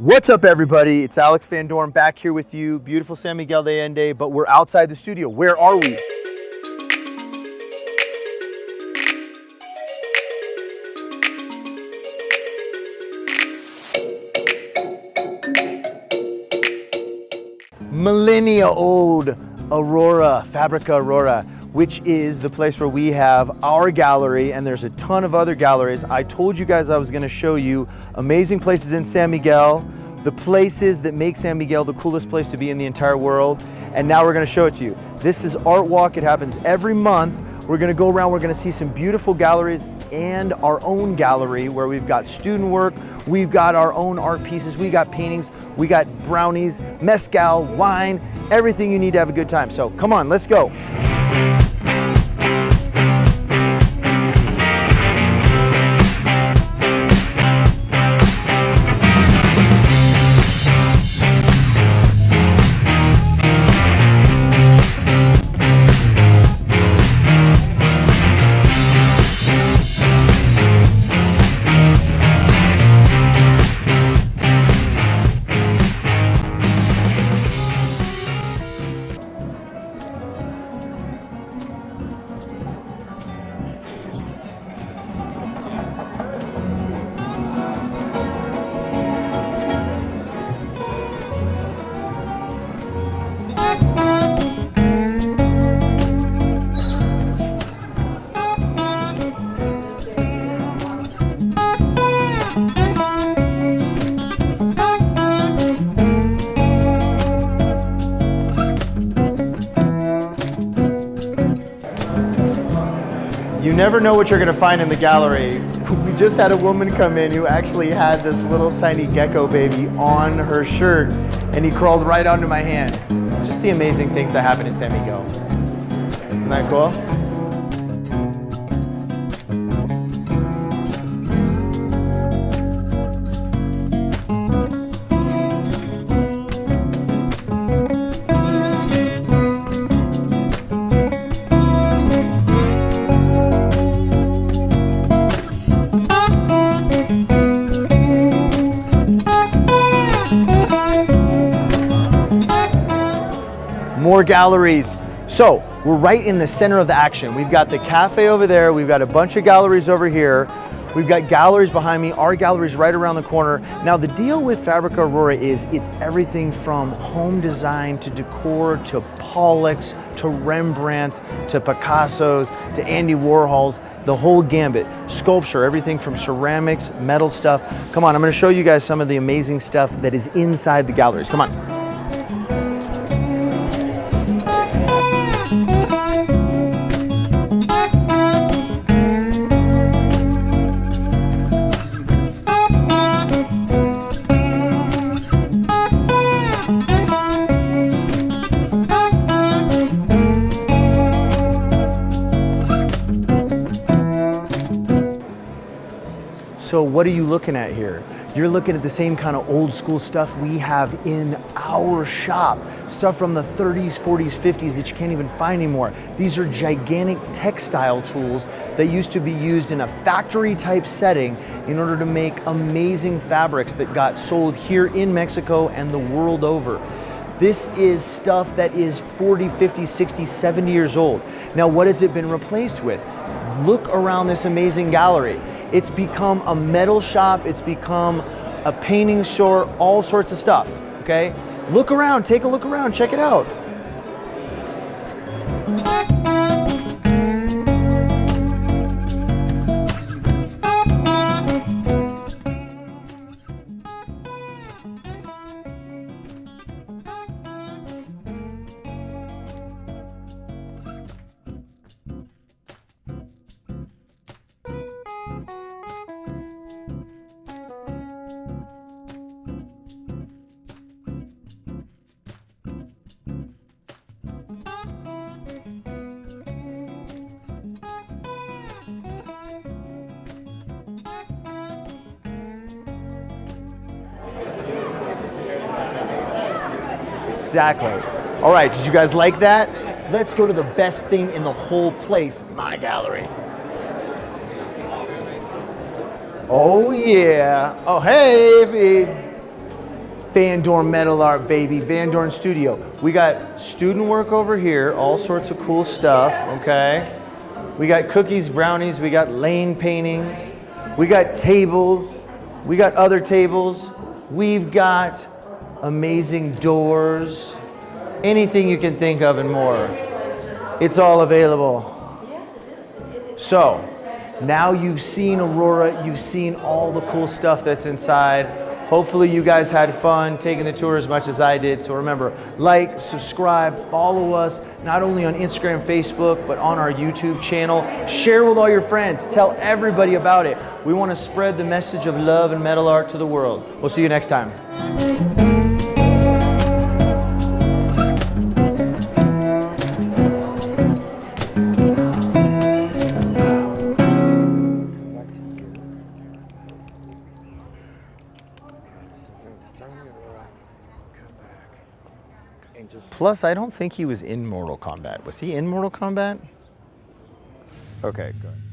What's up, everybody? It's Alex Van Doren back here with you. Beautiful San Miguel de Allende, but we're outside the studio. Where are we? Millennia-old Aurora, Fabrica Aurora, which is the place where we have our gallery, and there's a ton of other galleries. I told you guys I was gonna show you amazing places in San Miguel, the places that make San Miguel the coolest place to be in the entire world, and now we're gonna show it to you. This is Art Walk. It happens every month. We're gonna go around, we're gonna see some beautiful galleries and our own gallery where we've got student work, we've got our own art pieces, we got paintings, we got brownies, mezcal, wine, everything you need to have a good time. So come on, let's go. You never know what you're gonna find in the gallery. We just had a woman come in who actually had this little tiny gecko baby on her shirt, and he crawled right onto my hand. Just the amazing things that happen in San Miguel. Isn't that cool? More galleries. So we're right in the center of the action. We've got the cafe over there. We've got a bunch of galleries over here. We've got galleries behind me. Our gallery's right around the corner. Now the deal with Fabrica Aurora is it's everything from home design to decor to Pollocks to Rembrandts to Picassos to Andy Warhols, the whole gambit. Sculpture, everything from ceramics, metal stuff. Come on, I'm gonna show you guys some of the amazing stuff that is inside the galleries. Come on. So what are you looking at here? You're looking at the same kind of old school stuff we have in our shop. Stuff from the 30s, 40s, 50s that you can't even find anymore. These are gigantic textile tools that used to be used in a factory type setting in order to make amazing fabrics that got sold here in Mexico and the world over. This is stuff that is 40, 50, 60, 70 years old. Now, what has it been replaced with? Look around this amazing gallery. It's become a metal shop, it's become a painting store, all sorts of stuff, okay? Look around, take a look around, check it out. Exactly. All right, did you guys like that? Let's go to the best thing in the whole place, my gallery. Oh yeah. Oh hey, Van Doren Metal Art, baby. Van Doren Studio. We got student work over here, all sorts of cool stuff, okay? We got cookies, brownies, we got lane paintings, we got tables, we got other tables, we've got amazing doors, anything you can think of and more. It's all available. So, now you've seen Aurora, you've seen all the cool stuff that's inside. Hopefully you guys had fun taking the tour as much as I did. So remember, like, subscribe, follow us, not only on Instagram, Facebook, but on our YouTube channel. Share with all your friends, tell everybody about it. We want to spread the message of love and metal art to the world. We'll see you next time. Plus, I don't think he was in Mortal Kombat. Was he in Mortal Kombat? Okay, good.